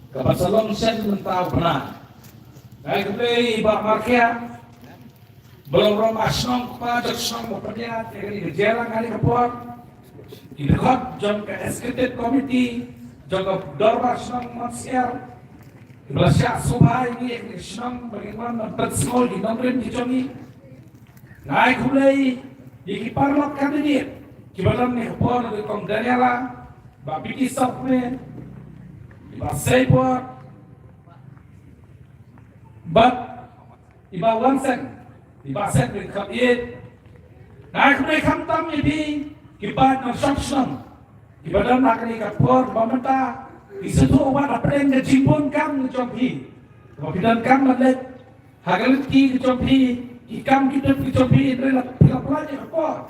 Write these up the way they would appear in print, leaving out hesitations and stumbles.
Kapasalong siya mentau benar. Kaya kembali Pak Markia belum romasong kepada semua perniat yang dijelang kali kepot idekot jom ke executive committee jom ke dorbar senang matsiar belasya subhay ini yang senang bagaimana bersemol di nomor di jomi naik kembali di kiparlok kandidat kibalan ni kepot di kong Daniela bapiki sopne Iba Seipur, Iba Wanseng, Iba Sen bin Khabiyet. Nah, kemudian kamtam ini kibat nafsam, kibat dan nak ni kapur, bamenta, isitu obat apa yang kejimbun kam ngejompi, kemudian kam malet, hagalit ki ngejompi, ikam kita ngejompi, ini lah tiga pelajari kapur,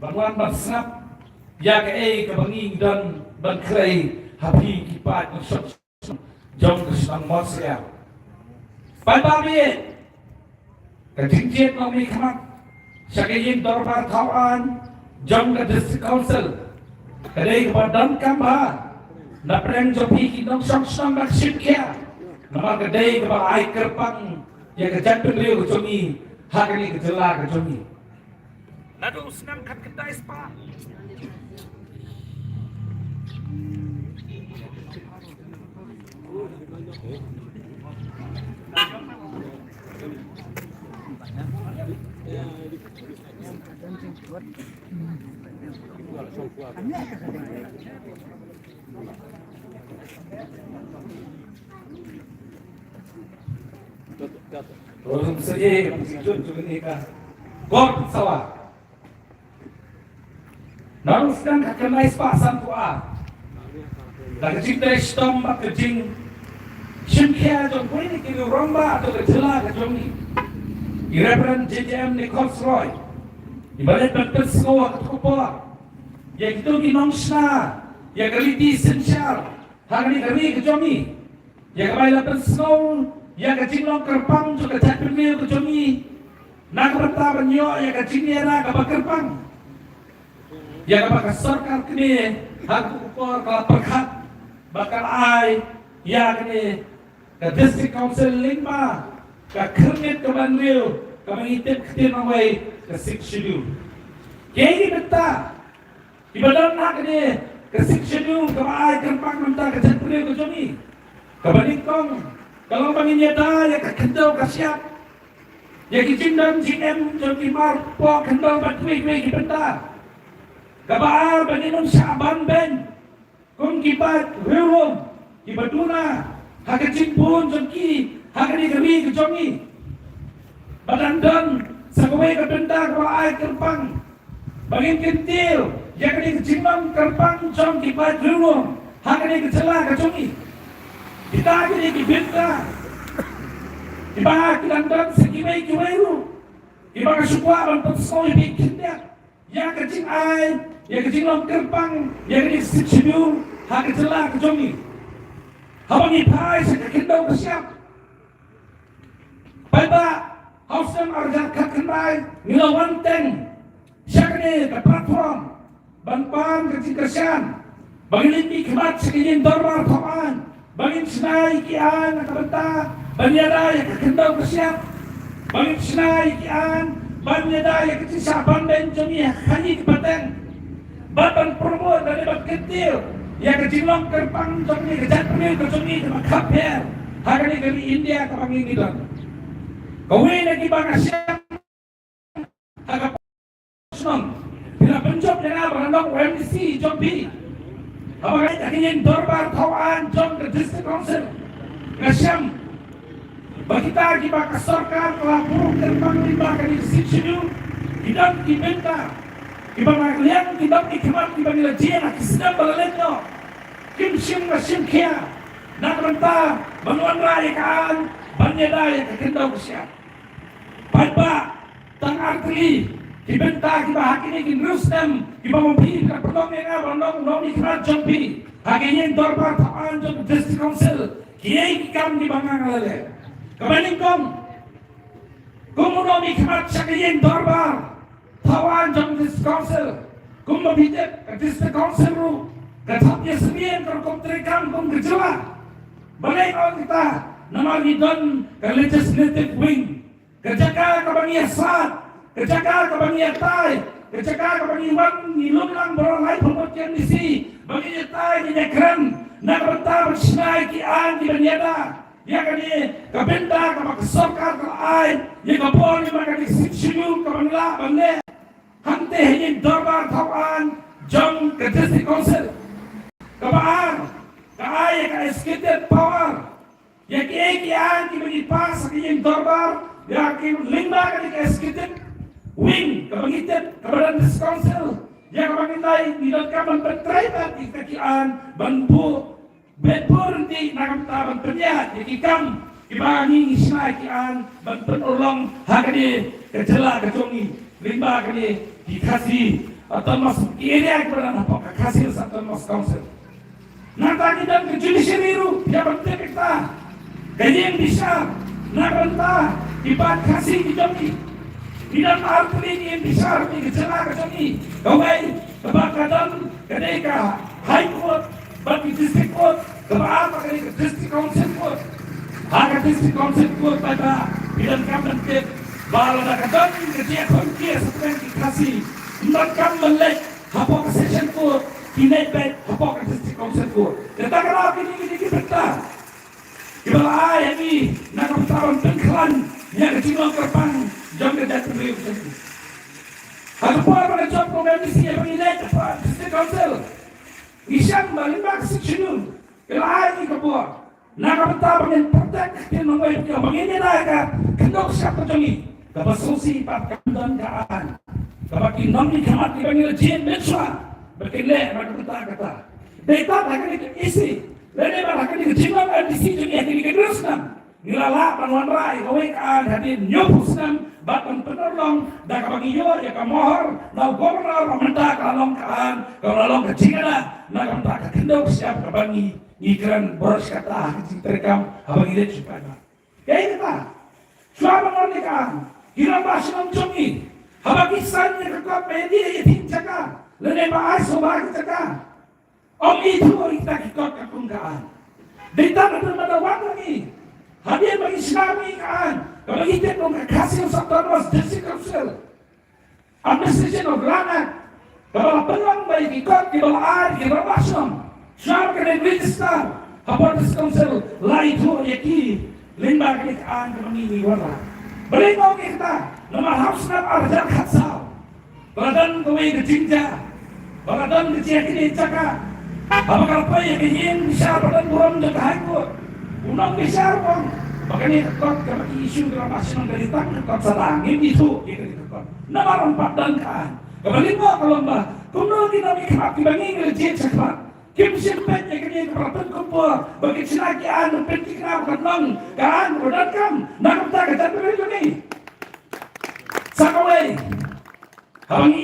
bangunan bersnap, ya ke kebangi dan bangkrai. Habi kipat nusuk jom kesenang mosya. Pada kejinjit nomi kemat sakayin dorbar kawan jom ke district council kadai kebadan kamba napreng jopi kinong sok maksud kia nama kadai keba ai kerpang ya kejat beliau kejomi hakani kejela kejomi nadu senang kat kedai spa Orang saja menjun juga ni kan, God sawah. Namun sedang kenai sepasan tua. Dah cinta istom mak kejing, simkia jom kau ini kini romba atau kejela kejong ni. Irepran JJM ni Kolsroy, ibarat bertes kau ketukupor. Ya itu kinong sna, ya kaliti sensyal, hari kami kejong ni. Ya kami lapan snow. Ya kecilong kerpang juga jatuh ni kejomi, nak bertahan yo ya kecilnya nak apa kerpang, ya apa kesorkan kini hak ukor kalau perkat bakal ai ya kini ke district council 5 ke kernet ke Banwil ke mengitip ketin away ke 6 schedule, kini beta ibadah nak kini ke 6 schedule ke ai kerpang mentah ke jatuh ni kejomi, ke Baningkong. Kalau panggilnya dah, ya kendal kasiap, ya kijindan GM jadi marpo kendal batui bentar. Kabar panggilun saban ben, kung kibat hurum, kibaduna, hakajin pun jadi hakani kami kejongi. Badandan sakawai kebentar kalau air kerpang, bangin kentil, ya kini kijindan kerpang jom kibat hurum, hakani kecelah kejongi. Kita ini dibenta, ibarat dan segimai kiwairu, ibarat suka dan pesoi bikinnya, yang kecil air, yang kecil lom kerpang, yang ini sejudu, hak kecelah kejongi, habang ipai sekendau kesiap, pada hausan arjat kakendai, nilawan teng, siakne ke platform, banpan kecil kesian, bagi kemat sekejin dorbar kawan. Bangin senai kian nakabenta, banyada yang kekendau kesiap, bangin senai kian, banyada yang kecisaban dan jomi hanyi kepateng, batan promo dari bat kentil, yang kecilong kerpang jomi kejat penil kejomi sama kaper, hari dari India ke panging itu. Kawin lagi bang asyam, agak senang, bila penjob dengan berandong WMDC jomi. Apakah ingin dorbar kawan jom ke district council ngasyam bagi kita kita kesorkan telah buruk terbang limbah ke situ tidak dibenta kita lihat tidak dikemat kita bila dia nak sedang berlendo kim sim ngasyam kia nak mentah banuan raya kan banyada yang kekendau siap pada tang arteri dibenta kita hakini kinrustem kita mempi kita perlu mengabar nong ikrar jompi hakini dorbar tawan jom district council kiai kam di bangang lele kemarin kumu nong ikrar sakayin dorbar tawan jom district council kumu bidek district council ru katapnya semien terkom terikan kum kejela Balik on kita nama ridon ke legislative wing. Kejaga kebangiasan, kejaga kebangiatai, kejaga kebangiwan nilung lang berolai pemutian misi. Bangiatai di nekran nak bentang bersinai kian di banyada. Ya kani kabenda kamakasokar kalai, ya kapol ni makani siksiyul kabangla bangle. Hante hinin darbar tawan jong ke district council. Kabaan, kaaya ka escated power. Ya kian ki bagi pas kian darbar. Ya lingba kali ke escated wing kabangited kabadan district council. Ya kabangilay nilot ka man pentraibat ikakian banbu bedpur di nakamtaban penyat yakikam kibangi isna kian ban penolong hakani kejela kecongi lingba kali dikasih atau masuk area kepada apa kasih satu mas council. Nanti dan ke judiciary ru dia penting kita gaji yang bisa nakanta ibat kasih dijoki tidak arti yang bisa di kejela kecongi kawai kebakaran kedeka high court bagi district court kebaapa kali ke district council court harga district council court pada bidang kampanye baru ada kadang kerja kerja seperti dikasih mereka melek hapok session court kinai baik hapok district council court kita kalau ini kita kita ayah ini nak bertawan pengklan yang kecil kerpan jam kerja terlihat seperti apa pada job komisi yang menilai district council isang balik section ilai ni kapua nakapata dengan protek yang mengawal dia begini dah kendok siapa jangi kapag susi patkamdan kaan kapag kinong ni kamat di bangil jin menswa berkile nakapata data akan isi lene akan dijinong NDC jangi yang dikeruskan nilala panwanrai kawai kaan hadin nyopuskan bahkan penolong dah kapag iyo ya kamohor lau gobernur pemerintah kalong kaan kalau kecingana nakapata kendok siapa kabangi ikran boros kata kecing terekam abang ide cipana kayak kita suara menganikan hilang bahasa mencongi abang kisahnya kekop media yatim cakap lene bahas sobat cakap om itu kita kekop kekungkaan dita betul-betul wangi hadir bagi Islami kan kalau kita mau kasih satu mas district council administration of Granite kalau peluang bagi kekop di bawah air di bawah basam siapa kena register apa council lain tu yaki lima kali an kami warna berengok kita nama house nak arjan khatsau badan kowe kejingja badan kecil kini cakap apa kalau yang ingin bisa badan buram dekat aku unang bisa pun makanya kekot kami isu dalam asyik dari tangan kekot salangin itu kekot nama rompak dan kan kembali kalau mbak kuno kita mikir bagi ngerjit cakap Kim simpet yang kini kerabat kumpul bagi sinakian penting kenapa kenang kan udah kam nak kita kejar dulu ni sakawai abang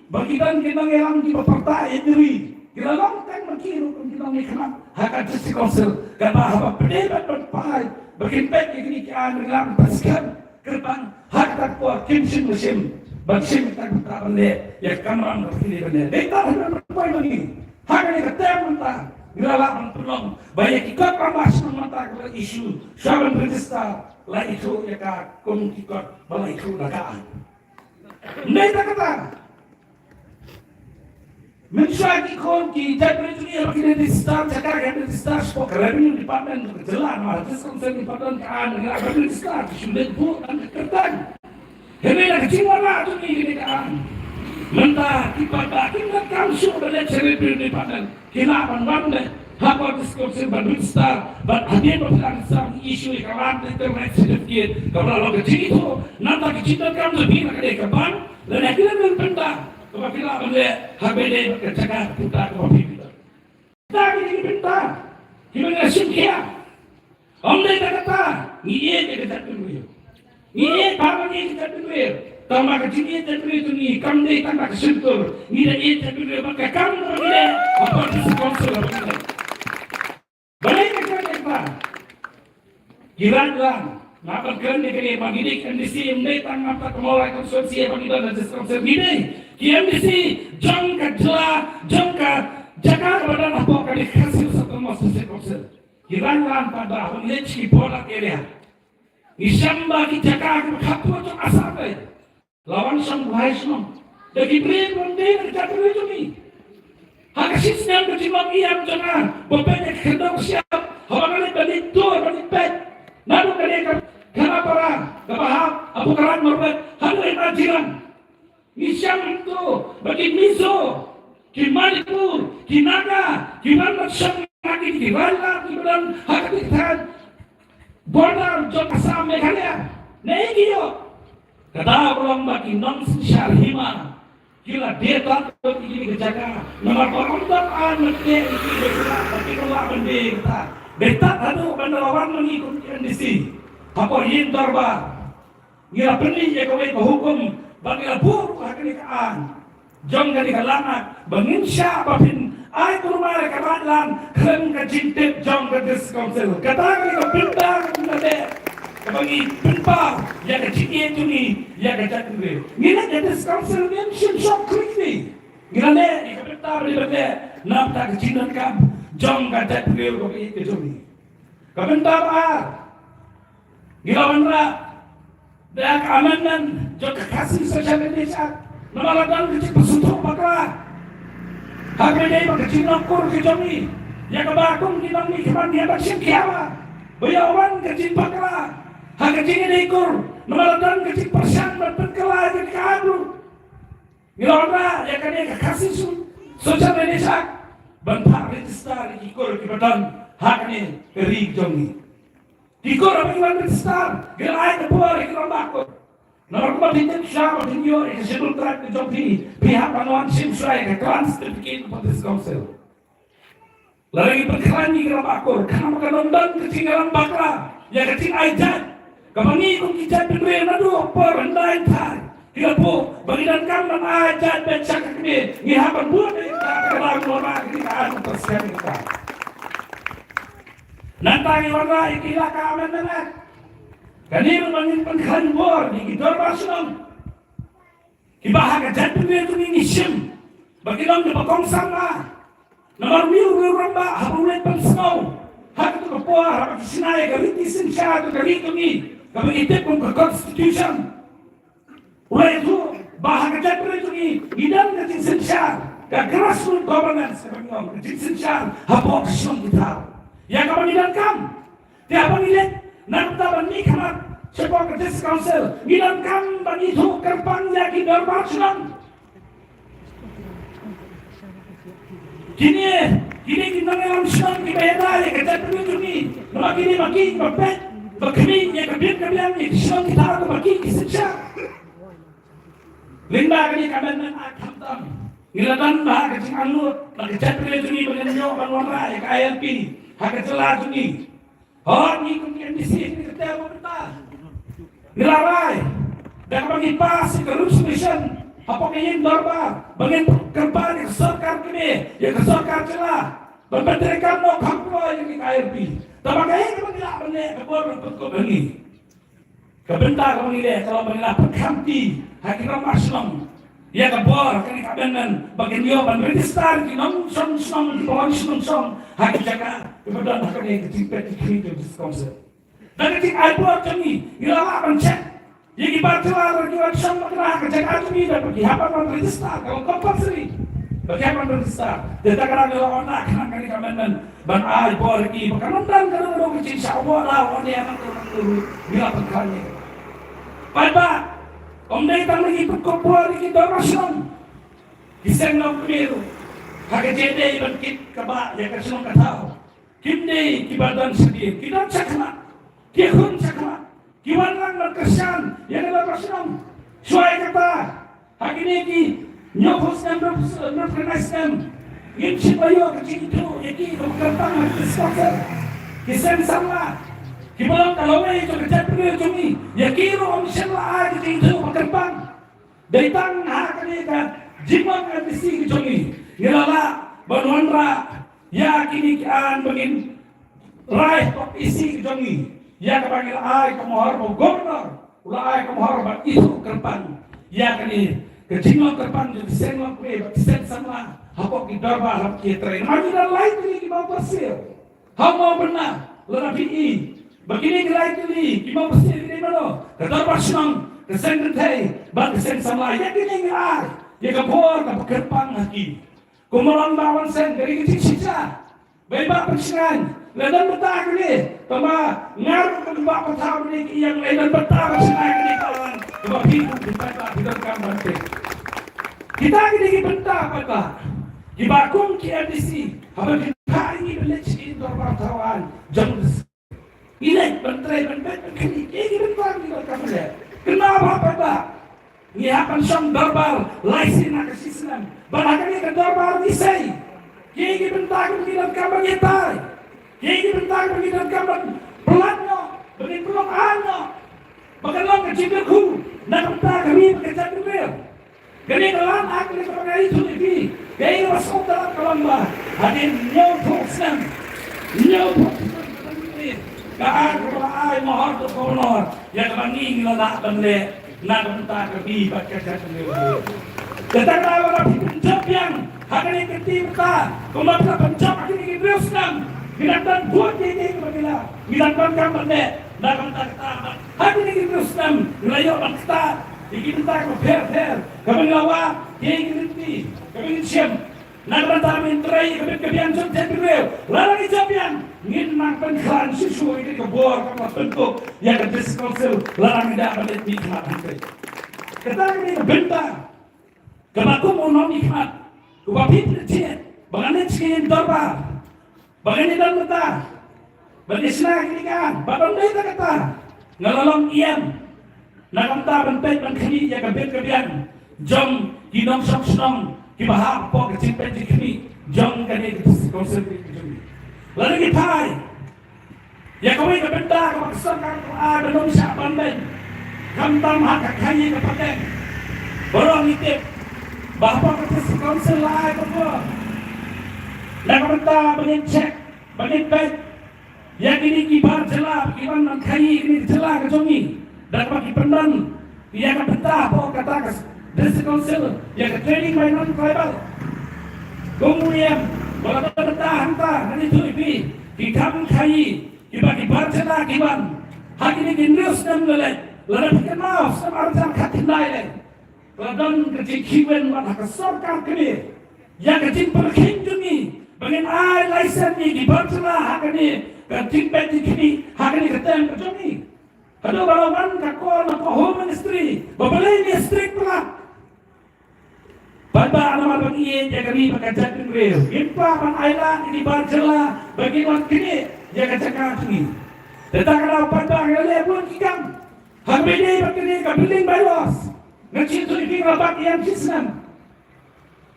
bagi dan kita ngelang di pertai diri kita longteng berkiru kita ngelang hak district council karena apa pendebat berpai bagi pet yang kini kian ngelang paskan kerbang hak tak kuat kim sim musim bagi tak kita benda ya kamran berkini benda kita hendak berpai lagi Hakani ketem mentah, nilalaman penolong, banyak ikut ramas mentah ke isu, siapa register, lah itu ya kak, kun ikut malah itu nakaan. Mereka kata, mensuagi kun kita beri dunia bagi register, cakap yang register, spok revenue department kejelan, malah diskonsen department kaan, nggak beri register, sudah bukan kertas. Ini nak kecilan lah tu ni kaan. Mentah kita bakin kamsu pada celebrity di padan kilapan wande hapa diskursi bandustar but hadir berfilang sam isu ikalan internet sedikit kalau lo kecil itu nanti kecilan kamu lebih nak ada kapan dan akhirnya berpindah kepada benda HBD bercakap putar ke kita tapi ini pintar gimana sih om dia kata ini kita dulu ini apa ini kita dulu Tama kecil itu ni kami tanda kesentuh ni dah itu dulu maka kami ni apa tu sponsor apa ni balik kita Iran ngapa kan ni kini bagi ni kondisi ini tang apa kemulai konsorsi bagi dan sponsor ni KMDC jangka jaga kepada apa kali kasih satu masuk sponsor Kiranlan pada ulit si bola area. Isamba kijaka kapwa to asabe. Lawan sang buhay sum. Dagi brin monde jatuh itu ni. Hakasis yang berjimat iam jangan. Bapaknya kendang siap. Hawangan balik tur balik pet. Nalu kalian kenapa orang? Kepaham? Abu Karan merbet. Halu imajiran. Isyam itu bagi miso. Kimanipur. Kinaga. Kiman masyam. Lagi di Rala, di bulan Hakatitan, Border, Jom Asam, Meghalaya, Negio. Kata orang bagi non-sosial hima, kila dia tak ini kejaga. Nomor orang anak dia ini bergerak, tapi kalau benda kita, beta tahu benda orang mengikut kondisi. Apa yang darbar? Kila pening je kau hukum bagi lapor hakanikaan. Jom kali kalangan, banginsya apapun. Ay kurumare kabalan kren ka jintip jong ka dis council kata ka pinta ka de kabangi pinpa ya ka jike tuni ya ka jatri ngina ka dis council bien shin shop quickly ngina le ka pinta bali bade nam ta ka jinan ka jong ka jatri ko ke tuni ka pinta ba ngina wanra da ka amanan jok ka kasih social media namaladan ka pasuto bakla Hagre magkacin ng kur kejami, ya kabakong kinang ni kiman niya baksin kiawa, bayawan kacin bakla, hagacin ini kur, namaladan kacin persan berpengkala jadi kaadu, ngilora ya kanya kasih sosial media, bantar register ikur kibadan, hagne keri jami, ikur apa kiman register, gelai kepuar ikur bakor. Nomor kemudian siapa tinjau yang sebelum terakhir joki pihak panuan simsrai ke kelas terbikin pada council. Lagi berkelan di dalam akor, karena makan nonton ketinggalan bakla, ya kecil aja. Kamangi kung kita berdua nado per rendah entar. Tidak po, bagian kamar aja baca kami, ngihapan buat kita kelang orang kita anu persen kita. Nanti orang ikilah kamen mana? Kanino mangin pangkan bor di gidor basunong. Kibahaga jatuh itu ni sim. Bagilang di bakong sama. Namar miu ramba habulet pang snow. Hak itu kepuar hak sinay gariti sinsya itu garito ni. Kami itip kung constitution. Ulay itu bahaga jatuh itu ni idam natin sinsya. Grassroots governance kami ngom natin sinsya. Hapok siyong kita. Yang kami idam kam. Tiap pamilit. Nantaban ni kamat sebuah kerja council bilang kan bagi itu kerpangnya di darbar senang kini kita ngelam senang di bayar ya kerja dulu ni makin bapet bakmi ya kebian ni senang kita ada makin kisah linda kini kamen akan tam ngilatan bah kecing anu kerja dulu ni bagian nyo banwara ya KLP hak celah ni oh, ni kemudian di sini kita pemerintah dilarai dan bagi pas corruption apa yang darbar bagian kerban yang kesokar kini yang kesokar celah berbentrikan mau kamplo yang di KRP tapi kami tidak benar kebor untuk bagi kebentar kami ini kalau mengilah perkanti hakikat masyarakat ya kebor kami kabenan bagian dia berregister di nom-som di bawah som hak jaga kemudian kami kecimpet di kritik diskonser dan ketika albor kami ilalah pencet yang dibaca regian som kena kejagaan kami dan bagi apa register kalau compulsory bagi apa register tidak kerana lawan nak kami kabenan ban albor ki makanan kalau mau kecil syawal lawan yang turun bila perkanya pada om day tang lagi pagkumpul lagi dorasyon kisang ng primero hakajede ibangkit kaba ya kasunong katao kimde kibadan sedih kidan sakma kihun sakma kiwan lang magkasyan yan ang dorasyon suay kata hakini ki nyopos ng recognize them ngimsi bayo kacing itu yaki kumkantang magdiskokser kisang sama Kibalang kalaway ito kajapin ito ni yakiro ang siyang lahat ito magkarbang dari tang hakani ka jimang at isi ito ni nilala banwanra yakini kian bangin right of isi ito ni yakapangil ay kamuhar mo governor ula ay kamuhar ba ito karbang yakini kajimang karbang yung senwang kwe sen sama hapok ni darba hapok kitray majudan lahat ni kibaw pasir Hamo benar, lerapi begini gerai kili, kimau bersih ini mana? Ketar bersenang, kesentai, bak kesen sama ya kini gerai, ya kapor kapkerpang haki. Kumalang bawan sen dari kecil sisa, bebak bersenang, ledan betah kini, tama ngaruh ke bebak betah kini yang ledan betah bersenang kini kawan, kebab hidup di bebak di dalam kamar kita kini betah bebak, di bakung KMDC, habis kita ini belecin dorbatawan, jam Ilek bentrai kini bentang di dalam kenapa Pak? Nyiapan sang darbar laisin ke sistem. Bahkan ke darbar nisai. Kini bentang di dalam kamar kita. Kini bentang di dalam kamar pelannya, beri pelong ano. Bahkan lo ke cipirku, nak bentang kami bekerja dulu. Kini dalam aku di tempat itu lebih. Kini masuk dalam kalamba. Hadir nyautuk sen, nyautuk Kaan ay mahal tu kolor yang banging lala bende nak bentar kebi baca kerja Tetapi orang pencap yang hari ini ketimpa kemudian pencap ini teruskan binatang buat ini kemudian binatang kamar ne nak bentar kita hari ini teruskan wilayah bangsa ini bentar keber kemudian awak ini nanti kemudian siam nak bentar menteri kemudian contoh beliau lalu kejabian ingin makan kelan susu ini kebor kapal bentuk yang kediskonsil larang tidak menit nikmat nanti. Kita ini bentar, kebaku mau nom nikmat, kubapin kecil, bagaimana sekian dorba, bagaimana dan betah, bagaimana senang ini kan, bagaimana kita kata, ngelalong iam, nakamta bentet bentkini ya kebian, jom kinong sok kibahap po kecil penci kini, jom kini kediskonsil ini. Lalu kita, ya kau ini benda kau maksudkan kau ada belum siap banding, kamtam hak kayi kepaten, borong itip, bahawa kertas konsel lain berdua, lalu benda mengecek, mengecek, yang ini kibar jelas, kibar nan kayi ini jelas kejongi, dan bagi pendan, dia akan benda apa kata kertas konsel, yang training by non tribal, kemudian kalau kita hantar nanti tu ibi kita mengkaji kita dibaca kiban hak ini dinus dan lelak lalu kita maaf sama orang katin lain lalu kecil kiban mana kesorkan kini yang kecil berkinjungi bagian air laisen ini dibaca hak ini kecil beti kini hak ini ketem kejongi kalau balawan kakor atau home ministry babelai ini strict pula Bapa nama bagi ia kami bekerja dengan impa pan ailan ini barjela bagi wan kini jaga cakap ini. Tetapi kalau pada hari pun kikam, hari ini begini kabiling bayos, ngecil tu ini rapat yang kisam.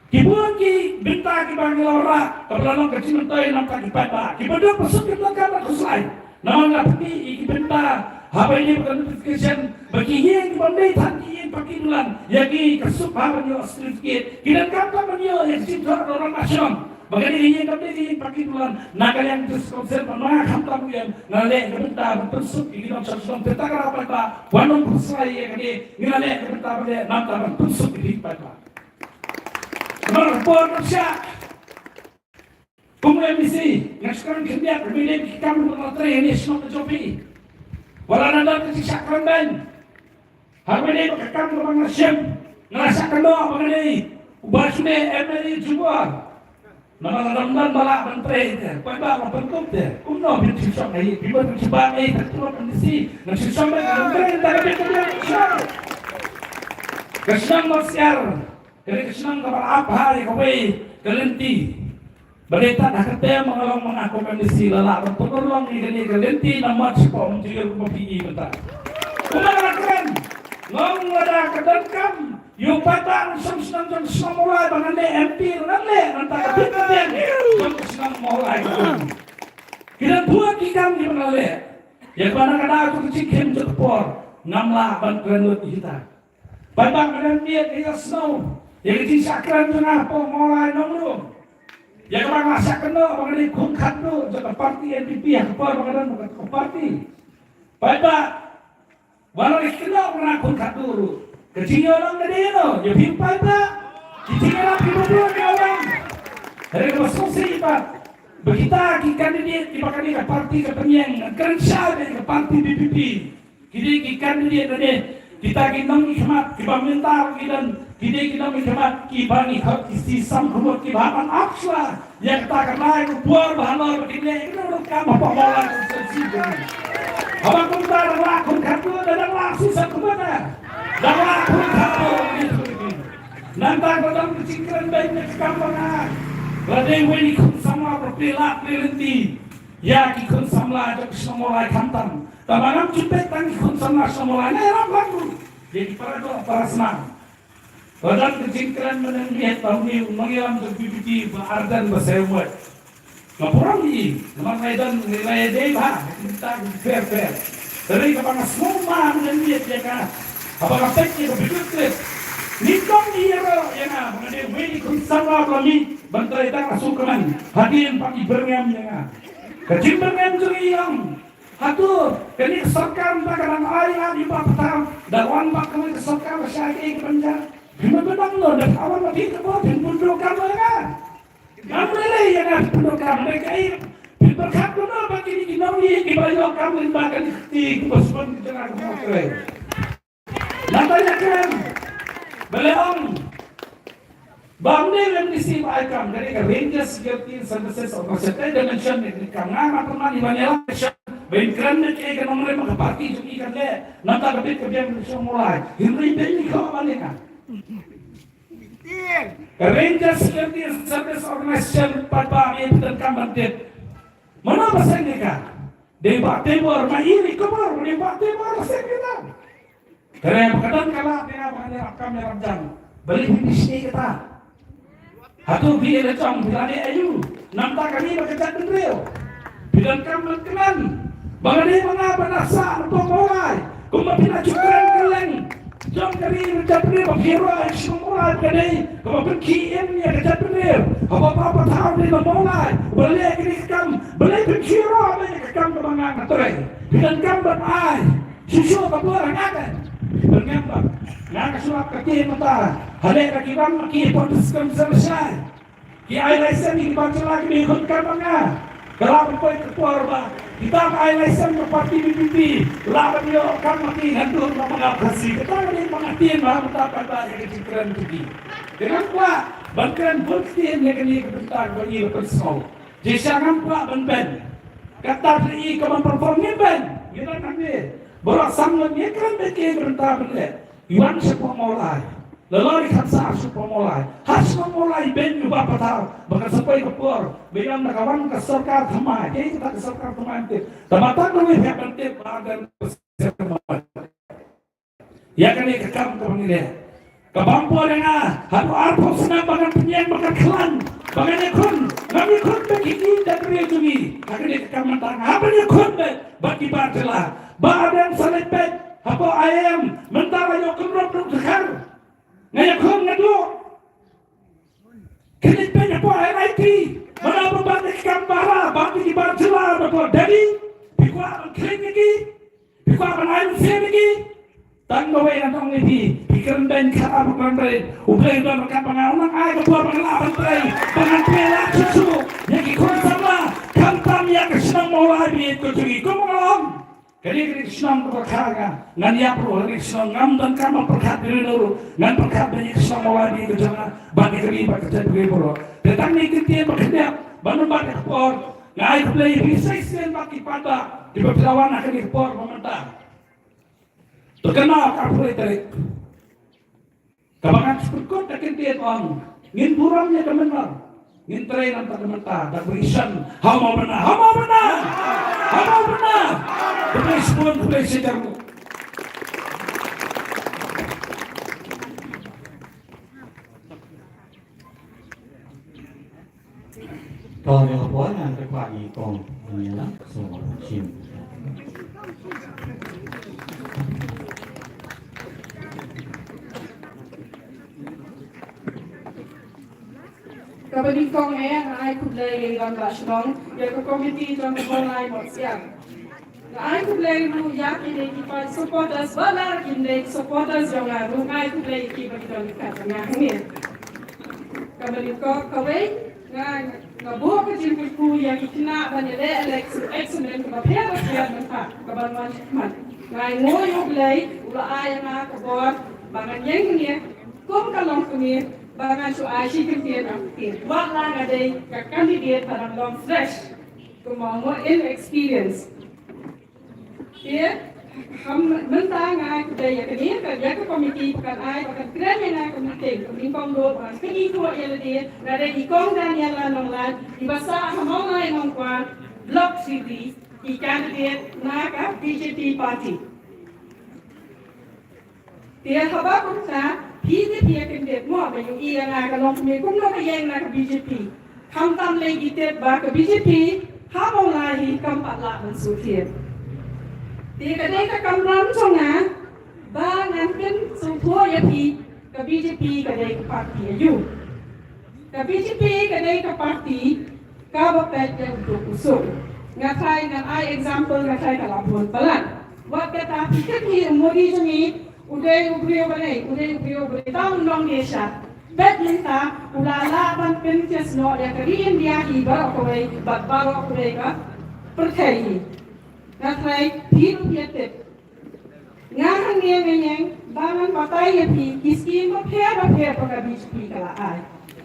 Kibun ki bintang ki bagi lora, kebetulan kecil mentai nampak di pada. Kibun pesuk kita kan kuslai. Nama ngapti iki bintang. Apa ini bukan notification bagi yang bandai tadi yang pakai bulan yagi kesup apa nyo sedikit kita kata menyo yang cinta orang nasional bagaimana ini yang kami yang pakai bulan naga yang diskonsen mana kata yang nale kebentar bersuk ini orang nasional kita apa pak wanong berselai yang ini nale kebentar pada nanta bersuk ini pak merpon siap kemudian misi yang sekarang kerja kemudian kita mengotori ini semua terjadi wala nanda kasi sakran dan hari ini berkekam ke bang Nasyam ngerasakan doa mengenai ubah sudah MNI juga nama ladang balak menteri itu pada bentuk deh kuno bin sisok ini bima terjebak ini tertua kondisi dan sisok menteri dari bekerja kesenang masyar dari kesenang kapal apa hari kawai kelenti Berita dah kata mengalami mengaku kondisi lelak berpenolong ini kelenti nama sepuluh menjadi rumah PI bentar. Kumalakan ngomong ada kedankam yung patang senang mulai bangan MP nanti kepikiran yang senang mulai. Kita buat kikam di mengalir. Yang mana kada aku kecikim cepor ngamlah bantuan kita. Batang kedan dia kita snow. Yang disakran tengah po mulai nomor. Yang orang masak kena mengenai kungkat tu jika parti NPP yang kepala mengenai ke parti. Bapak, walau kena mengenai kungkat dulu. Kecil orang gede no, ya pimpah tak. Kecil orang pimpah dulu orang. Dari kosong sih pak. Begita ki kandidat ki bakal ke parti ke penyeng kan siapa ke parti BPP. Kini ki kandidat ada kita ki nang khmat ki pemerintah ki dan kini ki nang khmat ki bani hak ki sistem khumut ki bahan aksla yang tak kenal ku buar bahan begini itu kam apa bola sensasi. Abang kunta dah kun khatu dah langsung sakubana. Dah kun khatu itu. Nanti kadang kecingkran banyak kampangan. Radai weni kun sama berpilak pelenti, ya ki kun samla ada kesemolai kantan. Tamanam cepet tang kun samla semolai nerap lagu. Jadi para doa para senang. Radai kecingkran menengah tahun ini mengilam terbibi berardan bersewat. Laporan ini, nama medan nilai deh kita fair. Dari kepada semua menengah dia kan, apakah peknya berbicara? Nikam dia yang mengenai weni kun sama kami. Bantai tak masuk ke mana? Hadirin pagi berngam jangan. Kecil berngam jeriang. Hatur, kini keserkan tak kadang ayah di bawah petang. Dawan pak kami keserkan masyarakat ke penjara. Gimana lo? Dan awal lagi ke bawah pendudukan mereka. Kamu lelai yang ada pendudukan mereka ini. Berkat mana bagi ini nawi di bawah kamu bahkan di kebesuan jangan kemudian. Natanya kan, beliau Bangde yang disim aikam dari Ranger Security Services Organization dimension ni kanga matuma ni banyak bain kran ni ke nomor lima parti juga kan le nata kapit kerja mulai hindri beli kau mana kan Ranger Security Services Organization pada ini dan kamardet mana pasang ni kan debat tebor mai kabur debat tebor pasang kita kerana kadang kala tengah banyak kami ramjang beli bisnis kita Hatu bila cong bila ni ayu nampak kami bekerja dengan bila kamu kenal bagai dia mengapa nasa untuk mulai kumpa bila cukran keleng jom kami bekerja dengan berkira semua kini kumpa berkian ya kerja dengan apa tahu dia mulai boleh kini kamu boleh berkira boleh kamu kemangan terai bila kamu berai susu keluar akan bergambar nak suap kaki mata hale kakiban maki potus kam selesai ki ai license ni baca lagi ni ikut kamanga kalau pun keluar ba kita ai license ke parti BPP lawan yo kam maki handur nama kasih kita ni pengertian bah betapa banyak kecikran tadi dengan kuat bangkan bukti yang kini kebentar bagi personal jika nampak ben kata ni kamu perform ni ben kita nanti borak sangat ni kan beki berentah benar Iwan sepuluh mulai, lalu dikasih sepuluh mulai, hasil mulai ben juga patah, bahkan sampai kepur, bilang kawan keserkar thamai, jadi kita keserkar thamai itu, tempatan lebih yang penting bagian keserkar, ya kan ini kekam kepanggilnya, kebampuan yang harus arpos senang bahkan penyeng bahkan kelan, bahkan ikun, kami ikun begini dan berjumi, akan dikekam mentang, apa dia ikun bagi bacalah, badan selipet. Apa ayam mentara yo kumrop tukar ngaya khong ngadu kini penya po IT mana berbanding kambara bagi di barjela betul dari bikwa kling lagi bikwa ayam lagi tanggo we nang ini pikiran ben kara bukan dari ublay dan rekan pengawan ay betul pengalaman dari pengantilan susu yang ikut sama kantam yang kesenang mulai itu juga kumulong Kali Krishna berkata, nanya perlu Krishna ngam dan kamu berkat diri dulu, ngan berkat banyak Krishna mulai di kerjaan bagi kami bekerja diri dulu. Tetapi kita bekerja, bangun bagi ekspor, ngai beli research bagi pada di perlawan akan ekspor pemerintah. Terkenal kapal itu, kabangan seperti akan dia tuang, ngin burangnya kemenar, ngin train antar pemerintah, dan berisan, hama benar. Berespon boleh sejarah. Còn điều phối là cái quả gì còn nhiều lắm, số chìm. Kapag kong ay kulay ng national, yung committee ng kulay mo siya. Ay kulay mo yakin ay kipag supporters, wala kinday supporters yung ay kulay kipag ito ni Katanga. Kapag ko kaway, ngabuo ka jing ku ya kina ban ya le excellent ka pera ya man ka ban man ngai ngoy oglay ula ay na ka bor bangan yang ni kum ka long kumi bangan su ay shi kin tian ang tian wa la ga dei ka candidate parang long fresh kuma mo inexperience ya हम मनता ngai ku dei ya kini ka ya ka komiti kan ai ka kren ya na komiti kum kong do ban kini ko ya le dia na dei ikong dan ya la nong la di basa hamong ngai nong kwa block city i candidate na ka BJP party dia haba kun sa PDP ya candidate mo ba yung iya na ka long kumi kum no ka yang na ka BJP ham tam le gitet ba ka BJP hamong lai kam patla man su thiet dia kadai ka kamram songa ba ngan sung thua ya pi ka BJP kadai ka party ayu ka BJP kadai ka party ka ba pet ya untuk usung ngatai ngan ai example ngatai ka lapun balan wat kata pikir ni modi jungi udai ubrio bane taun long desha bet linta ulala ban penches no ya kari india hi ba ko wei bat baro ko wei ka perthai ngatai hidup yetep ngahan ngeng bangan patai yepi kiskim ba phe ka BJP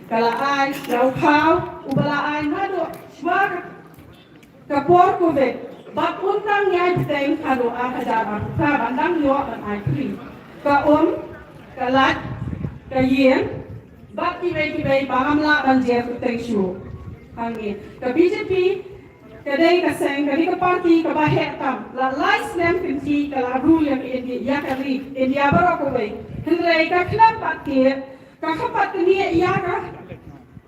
kala ai lau khau ubala ai hado swag kapor ko ve ba untang nyai teng hado a hajar a ka bandang yo ban ai pri ka kalat ka yen ba ki ve bangam la ban je ku teng shu hangi ka BJP kadai ka seng kadai ka party ka bahe tam la lies nem kinti ka la rule yang ya kali india baro ko bai hindrai ka khnap party ka khapat ni ya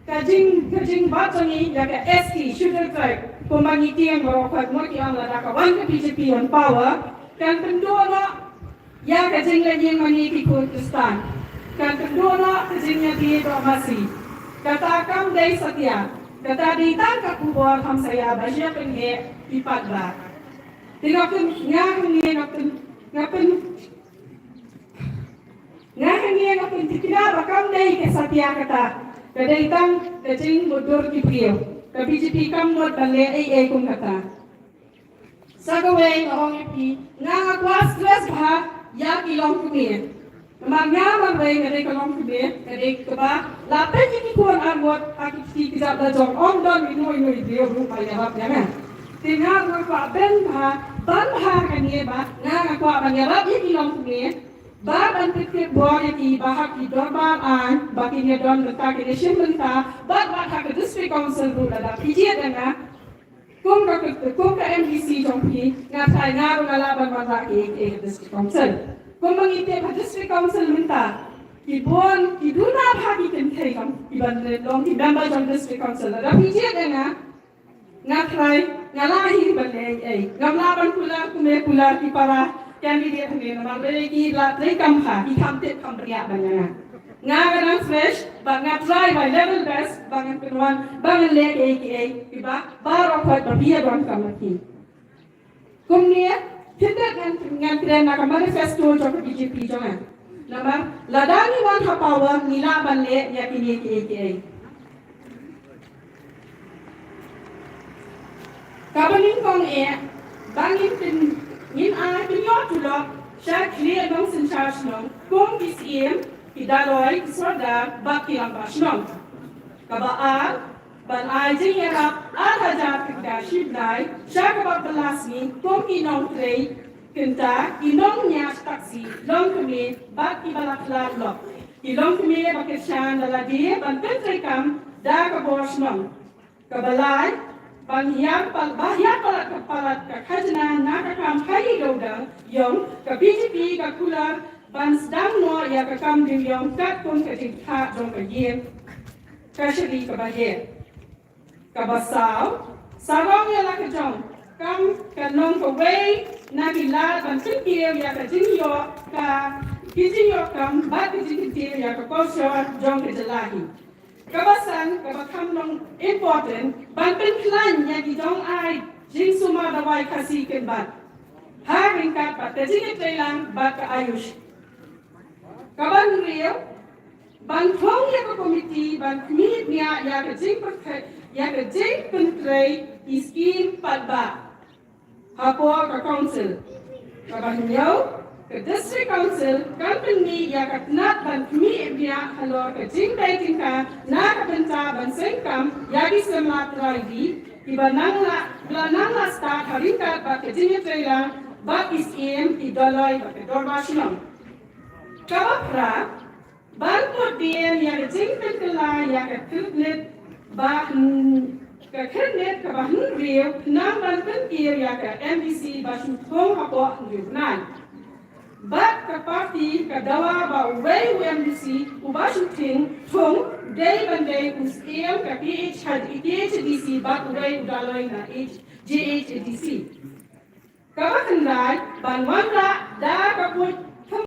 ka jing ba chani ya ka ST sugar tribe kumangi tiang baro ko mo ki ang la ka wan ka BJP on power kan pendona ya ka jing la jing mani ki Kurdistan kan pendona ka jing ya di do masih kata kam dai satya kata di tangkap kubur ham saya baca pengen pipat ba. Tingapun ngapun tidak bakam deh ke satya kata. Kedai tang kecing mudur kipriyo. Ke BJP kam mut bale ai kum kata. Sagawe ngong pi ngakwas stress bah ya kilong kumien. Magnya magway kadai kalong kumien kadai keba lapen ni kuan arwat akiti kijap da jong om don minoi dio rupa ya bab ya tinggal ngakwa ben ban kanie ba ngakwa ban ya bab ni kilong kumien ba ban tikit buar ki bahak ki dorban an bakinya don letak ke sim lenta ba ke district council ru da pijia danga kum ka MDC jong pi ngatai ngaru ngalaban ba ke district council kum mangite pa district council minta Kibon, kiduna bagi kentai kam, iban long ki member jong district council. Ada pijat denga, ngakrai, ngalahi balai, ngamlaban pula ki para candidate ni, namalai ki latrai kamha, ki kamtet kampriya banyak. Ngagan fresh, bangat try by level best, bangat penuan, bangat leg kiba, baru kuat berbiaya dong kamati. Kemudian, kita ngan nak manifesto jong BJP jongan. Nama ladani wan hapawa nila banle yakini ki kabaning kong bangin tin nin a pinyo tulo sha clear dong sin charge nong kong bisiem idaloy kisoda bakti ang basnong kabaan ban ajing yarap hajar kagashib dai sha kabak balasni kong inong trade Kenta inong niya taksi long kami bak ibalaklar lo. Ilong kami bakisyan laladi ban pentrekam da kabos mong. Kabalay bangyang bahya palat kapalat kakajna nakakam hayi dodang yong ka BJP kakular ban sedang no ya kakam dim yong kat pun katikha dong kagiem kashari kabaye. Kabasaw sarong ya lakajong kam kanong kaway Nagila ban kecil ya ke jinyo ka kijinyo kam ba kecil ya ke kosyo jong ke jelahi. Kabasan kabakam nong important ban penklan ya di jong ai jing suma dawai kasih ban. Haring kat pat kecil telang ba ke ayush. Kaban riyo ban thong ya ka komiti ban kmit nya ya ka jing pentrai iskin patba hapo ka council ka ban yau ka district council company ya ka nat ban kmit nya halo ka jing dai tingka na ka benta ban sengkam ya di semat raidi iba nangla start haringkat ba ka jing trailer ba is i dolai ba ka dorba shinam Kapra, bantu dia yang jengkel kelai yang kernet bah kernet ke bahan real nang bantu dia yang ke MBC basu thong apa nyunan. Bat ke parti ke dawa ba way MBC ubasu ting thong day bandai usiem ke PHDC bat way udaloi na GHDC. Kabakan ban wanda da kaput